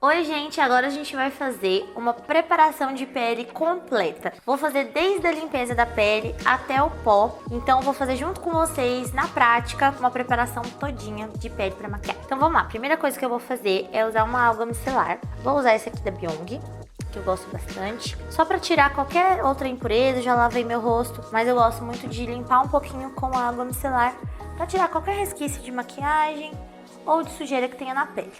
Oi gente, agora a gente vai fazer uma preparação de pele completa. Vou fazer desde a limpeza da pele até o pó, então vou fazer junto com vocês, na prática, uma preparação todinha de pele para maquiagem. Então vamos lá, a primeira coisa que eu vou fazer é usar uma alga micelar. Vou usar esse aqui da Byung, que eu gosto bastante, só para tirar qualquer outra impureza. Já lavei meu rosto, mas eu gosto muito de limpar um pouquinho com a água micelar para tirar qualquer resquício de maquiagem ou de sujeira que tenha na pele.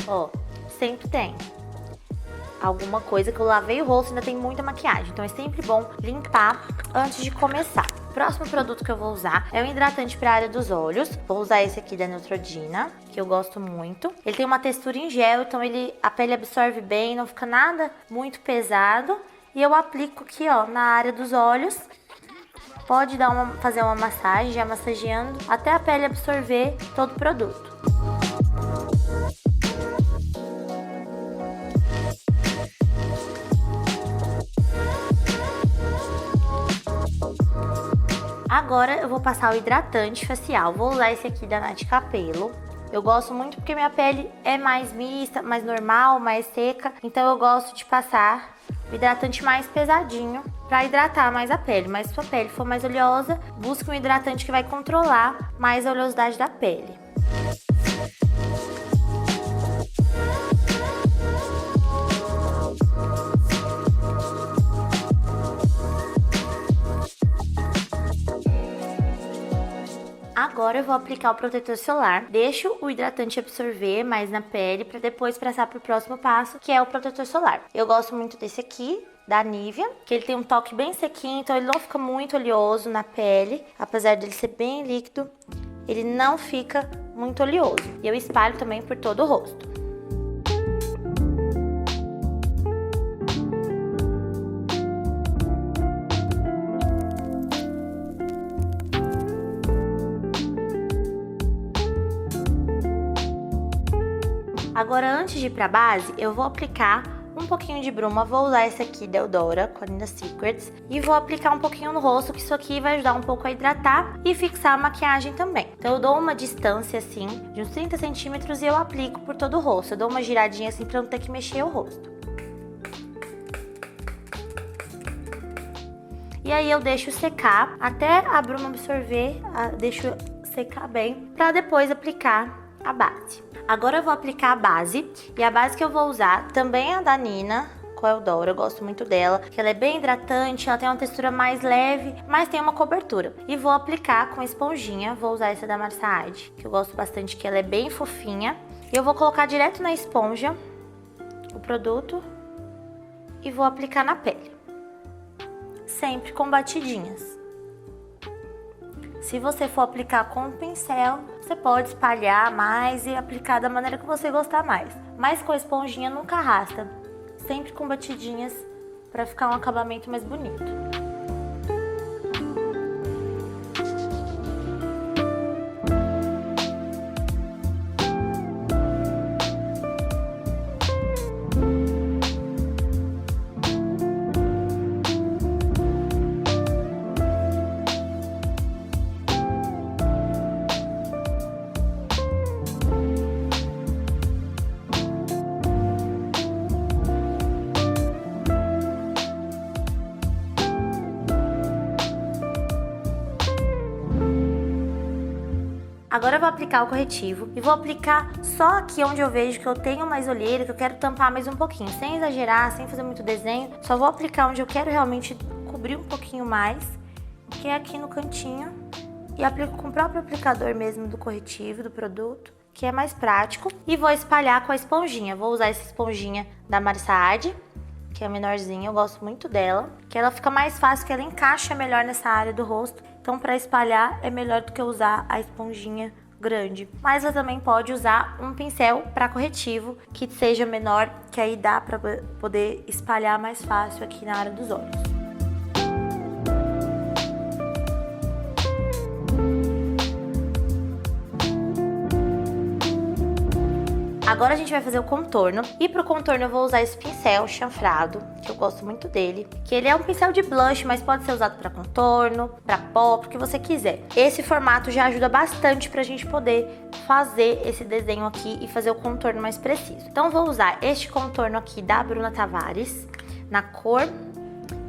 Ó, sempre tem alguma coisa que eu lavei o rosto e ainda tem muita maquiagem, então é sempre bom limpar antes de começar. O próximo produto que eu vou usar é um hidratante para a área dos olhos. Vou usar esse aqui da Neutrogena, que eu gosto muito. Ele tem uma textura em gel, então a pele absorve bem, não fica nada muito pesado. E eu aplico aqui, ó, na área dos olhos. Pode fazer uma massagem, já massageando, até a pele absorver todo o produto. Agora eu vou passar o hidratante facial. Vou usar esse aqui da Nath Capello. Eu gosto muito porque minha pele é mais mista, mais normal, mais seca. Então eu gosto de passar o hidratante mais pesadinho para hidratar mais a pele. Mas se sua pele for mais oleosa, busque um hidratante que vai controlar mais a oleosidade da pele. Agora eu vou aplicar o protetor solar. Deixo o hidratante absorver mais na pele para depois passar para o próximo passo, que é o protetor solar. Eu gosto muito desse aqui, da Nivea, que ele tem um toque bem sequinho, então ele não fica muito oleoso na pele. Apesar dele ser bem líquido, ele não fica muito oleoso. E eu espalho também por todo o rosto. Agora, antes de ir pra base, eu vou aplicar um pouquinho de bruma. Vou usar esse aqui da Eudora, com a Nina Secrets. E vou aplicar um pouquinho no rosto, que isso aqui vai ajudar um pouco a hidratar e fixar a maquiagem também. Então eu dou uma distância assim, de uns 30 centímetros, e eu aplico por todo o rosto. Eu dou uma giradinha assim pra não ter que mexer o rosto. E aí eu deixo secar até a bruma absorver, deixo secar bem, pra depois aplicar a base. Agora eu vou aplicar a base, e a base que eu vou usar também é a da Nina, com a Eudora. Eu gosto muito dela, que ela é bem hidratante, ela tem uma textura mais leve, mas tem uma cobertura. E vou aplicar com esponjinha. Vou usar essa da Marsaad, que eu gosto bastante, que ela é bem fofinha. E eu vou colocar direto na esponja o produto e vou aplicar na pele, sempre com batidinhas. Se você for aplicar com um pincel, você pode espalhar mais e aplicar da maneira que você gostar mais. Mas com a esponjinha nunca arrasta, sempre com batidinhas para ficar um acabamento mais bonito. Agora eu vou aplicar o corretivo e vou aplicar só aqui onde eu vejo que eu tenho mais olheira, que eu quero tampar mais um pouquinho, sem exagerar, sem fazer muito desenho. Só vou aplicar onde eu quero realmente cobrir um pouquinho mais, que é aqui no cantinho. E aplico com o próprio aplicador mesmo do corretivo, do produto, que é mais prático. E vou espalhar com a esponjinha. Vou usar essa esponjinha da Marsaad, que é a menorzinha, eu gosto muito dela, que ela fica mais fácil, que ela encaixa melhor nessa área do rosto. Então, para espalhar é melhor do que usar a esponjinha grande. Mas você também pode usar um pincel para corretivo que seja menor, que aí dá para poder espalhar mais fácil aqui na área dos olhos. Agora a gente vai fazer o contorno. E pro contorno eu vou usar esse pincel chanfrado, que eu gosto muito dele. Que ele é um pincel de blush, mas pode ser usado pra contorno, pra pó, o que você quiser. Esse formato já ajuda bastante pra gente poder fazer esse desenho aqui e fazer o contorno mais preciso. Então vou usar este contorno aqui da Bruna Tavares, na cor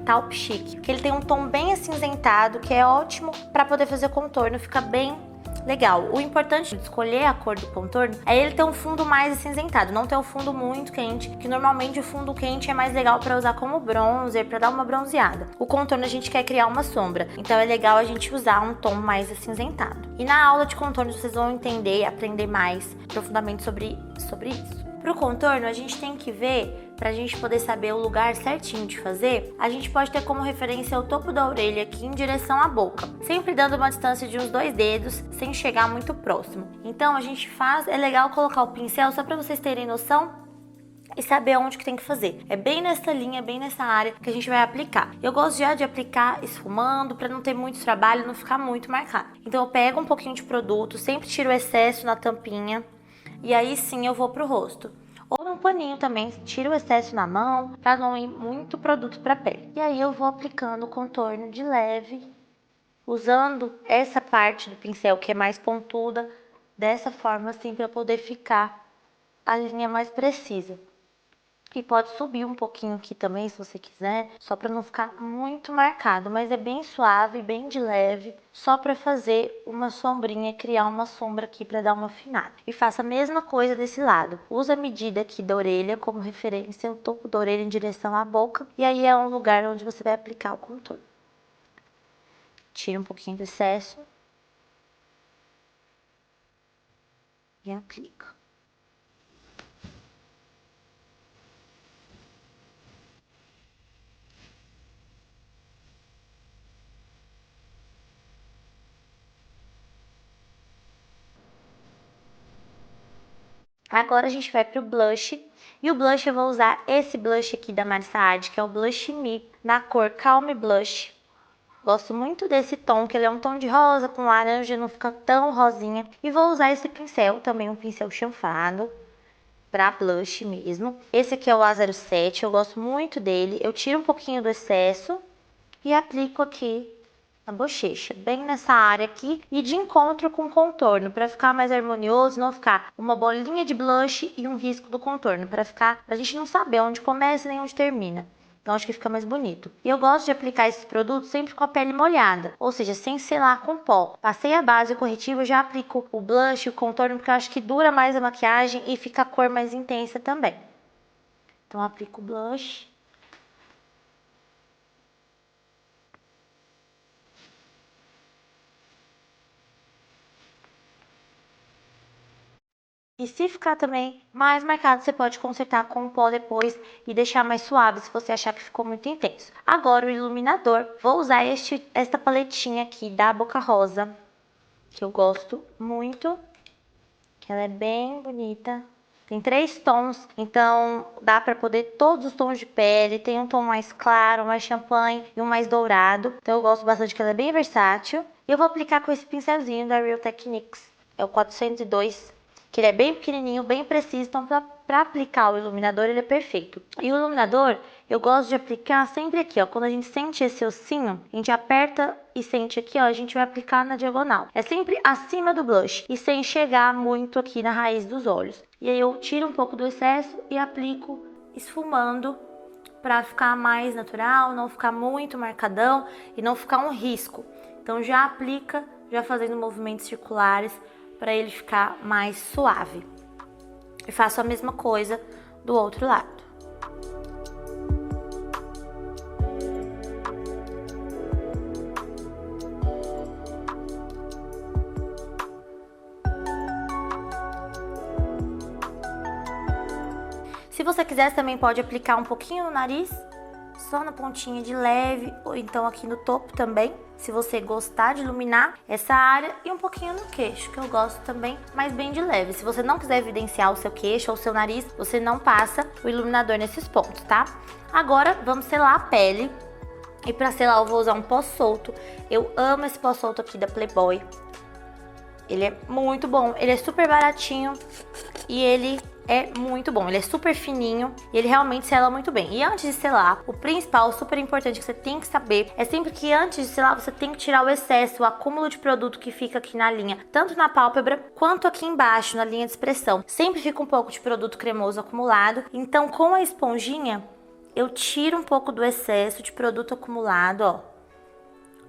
Taupe Chic, que ele tem um tom bem acinzentado, que é ótimo pra poder fazer o contorno, fica bem legal. O importante de escolher a cor do contorno é ele ter um fundo mais acinzentado, não ter um fundo muito quente, que normalmente o fundo quente é mais legal para usar como bronzer, para dar uma bronzeada. O contorno a gente quer criar uma sombra, então é legal a gente usar um tom mais acinzentado. E na aula de contorno vocês vão entender e aprender mais profundamente sobre isso. Pro contorno a gente tem que ver, pra gente poder saber o lugar certinho de fazer, a gente pode ter como referência o topo da orelha aqui em direção à boca, sempre dando uma distância de uns 2 dedos, sem chegar muito próximo. Então a gente faz, é legal colocar o pincel só pra vocês terem noção e saber onde que tem que fazer. É bem nessa linha, bem nessa área que a gente vai aplicar. Eu gosto já de aplicar esfumando pra não ter muito trabalho, não ficar muito marcado. Então eu pego um pouquinho de produto, sempre tiro o excesso na tampinha e aí sim eu vou pro rosto. Ou num paninho também, tiro o excesso na mão, pra não ir muito produto pra pele. E aí eu vou aplicando o contorno de leve, usando essa parte do pincel que é mais pontuda, dessa forma assim, pra poder ficar a linha mais precisa. E pode subir um pouquinho aqui também, se você quiser, só para não ficar muito marcado, mas é bem suave, bem de leve, só para fazer uma sombrinha, criar uma sombra aqui para dar uma afinada. E faça a mesma coisa desse lado. Usa a medida aqui da orelha como referência, o topo da orelha em direção à boca, e aí é um lugar onde você vai aplicar o contorno. Tira um pouquinho do excesso e aplica. Agora a gente vai pro blush, e o blush eu vou usar esse blush aqui da Mari Saad, que é o Blush Me, na cor Calm Blush. Gosto muito desse tom, que ele é um tom de rosa com laranja, não fica tão rosinha. E vou usar esse pincel, também um pincel chanfrado, pra blush mesmo. Esse aqui é o A07, eu gosto muito dele. Eu tiro um pouquinho do excesso e aplico aqui na bochecha, bem nessa área aqui e de encontro com o contorno, para ficar mais harmonioso, não ficar uma bolinha de blush e um risco do contorno, para a gente não saber onde começa nem onde termina. Então acho que fica mais bonito. E eu gosto de aplicar esses produtos sempre com a pele molhada, ou seja, sem selar com pó. Passei a base e o corretivo, eu já aplico o blush, o contorno, porque eu acho que dura mais a maquiagem e fica a cor mais intensa também. Então aplico o blush. E se ficar também mais marcado, você pode consertar com o pó depois e deixar mais suave se você achar que ficou muito intenso. Agora o iluminador, vou usar esta paletinha aqui da Boca Rosa, que eu gosto muito, que ela é bem bonita. Tem 3 tons, então dá pra poder todos os tons de pele. Tem um tom mais claro, mais champanhe e um mais dourado. Então eu gosto bastante, que ela é bem versátil. E eu vou aplicar com esse pincelzinho da Real Techniques, é o 402. Que ele é bem pequenininho, bem preciso, então pra aplicar o iluminador ele é perfeito. E o iluminador eu gosto de aplicar sempre aqui, ó, quando a gente sente esse ossinho, a gente aperta e sente aqui, ó, a gente vai aplicar na diagonal. É sempre acima do blush e sem chegar muito aqui na raiz dos olhos. E aí eu tiro um pouco do excesso e aplico esfumando pra ficar mais natural, não ficar muito marcadão e não ficar um risco. Então já aplica, já fazendo movimentos circulares, para ele ficar mais suave. E faço a mesma coisa do outro lado. Se você quiser, você também pode aplicar um pouquinho no nariz, só na pontinha de leve, ou então aqui no topo também, se você gostar de iluminar essa área, e um pouquinho no queixo, que eu gosto também, mas bem de leve. Se você não quiser evidenciar o seu queixo ou o seu nariz, você não passa o iluminador nesses pontos, tá? Agora, vamos selar a pele. E pra selar eu vou usar um pó solto. Eu amo esse pó solto aqui da Playboy. Ele é muito bom, ele é super baratinho e ele é muito bom. Ele é super fininho e ele realmente sela muito bem. E antes de selar, o principal, super importante que você tem que saber, é sempre que antes de selar você tem que tirar o excesso, o acúmulo de produto que fica aqui na linha, tanto na pálpebra quanto aqui embaixo, na linha de expressão. Sempre fica um pouco de produto cremoso acumulado, então com a esponjinha eu tiro um pouco do excesso de produto acumulado, ó,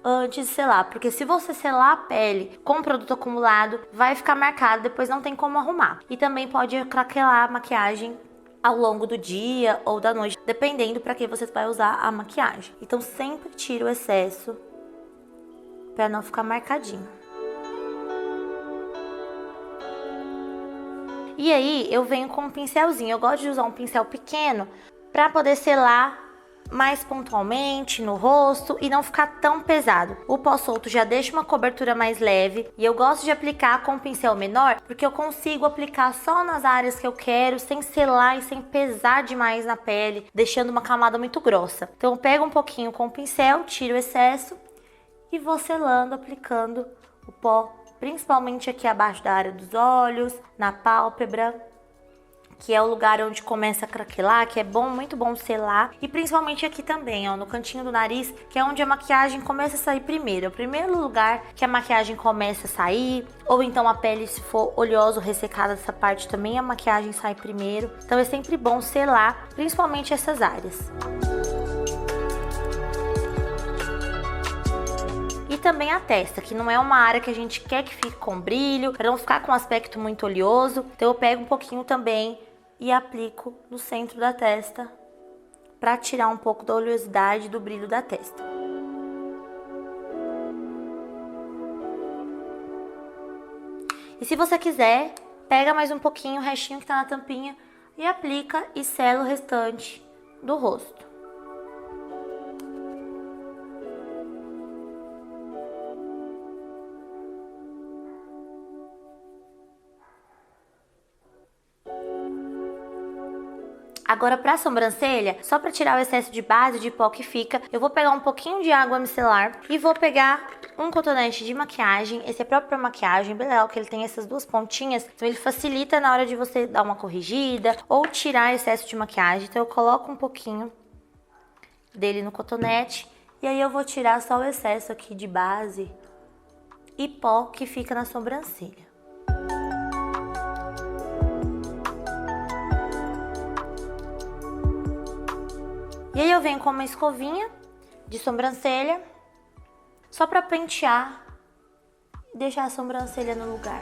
antes de selar, porque se você selar a pele com produto acumulado, vai ficar marcado, depois não tem como arrumar. E também pode craquelar a maquiagem ao longo do dia ou da noite, dependendo para que você vai usar a maquiagem. Então sempre tira o excesso para não ficar marcadinho. E aí eu venho com um pincelzinho, eu gosto de usar um pincel pequeno para poder selar mais pontualmente no rosto e não ficar tão pesado. O pó solto já deixa uma cobertura mais leve e eu gosto de aplicar com um pincel menor porque eu consigo aplicar só nas áreas que eu quero, sem selar e sem pesar demais na pele, deixando uma camada muito grossa. Então eu pego um pouquinho com o pincel, tiro o excesso e vou selando, aplicando o pó, principalmente aqui abaixo da área dos olhos, na pálpebra, que é o lugar onde começa a craquelar, que é bom, muito bom selar. E principalmente aqui também, ó, no cantinho do nariz, que é onde a maquiagem começa a sair primeiro. É o primeiro lugar que a maquiagem começa a sair, ou então a pele, se for oleosa ou ressecada dessa parte também, a maquiagem sai primeiro. Então é sempre bom selar, principalmente essas áreas. E também a testa, que não é uma área que a gente quer que fique com brilho, para não ficar com um aspecto muito oleoso. Então eu pego um pouquinho também e aplico no centro da testa para tirar um pouco da oleosidade do brilho da testa. E se você quiser, pega mais um pouquinho o restinho que tá na tampinha e aplica e sela o restante do rosto. Agora pra sobrancelha, só pra tirar o excesso de base, de pó que fica, eu vou pegar um pouquinho de água micelar e vou pegar um cotonete de maquiagem. Esse é próprio pra maquiagem, bem legal que ele tem essas duas pontinhas, então ele facilita na hora de você dar uma corrigida ou tirar excesso de maquiagem. Então eu coloco um pouquinho dele no cotonete e aí eu vou tirar só o excesso aqui de base e pó que fica na sobrancelha. E aí eu venho com uma escovinha de sobrancelha, só pra pentear e deixar a sobrancelha no lugar.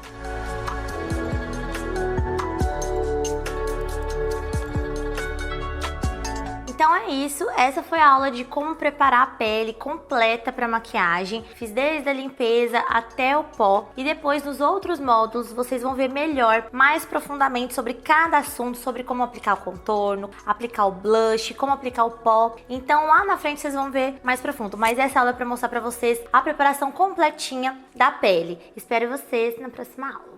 Então é isso, essa foi a aula de como preparar a pele completa para maquiagem. Fiz desde a limpeza até o pó e depois nos outros módulos vocês vão ver melhor, mais profundamente sobre cada assunto, sobre como aplicar o contorno, aplicar o blush, como aplicar o pó. Então lá na frente vocês vão ver mais profundo, mas essa aula é para mostrar para vocês a preparação completinha da pele. Espero vocês na próxima aula.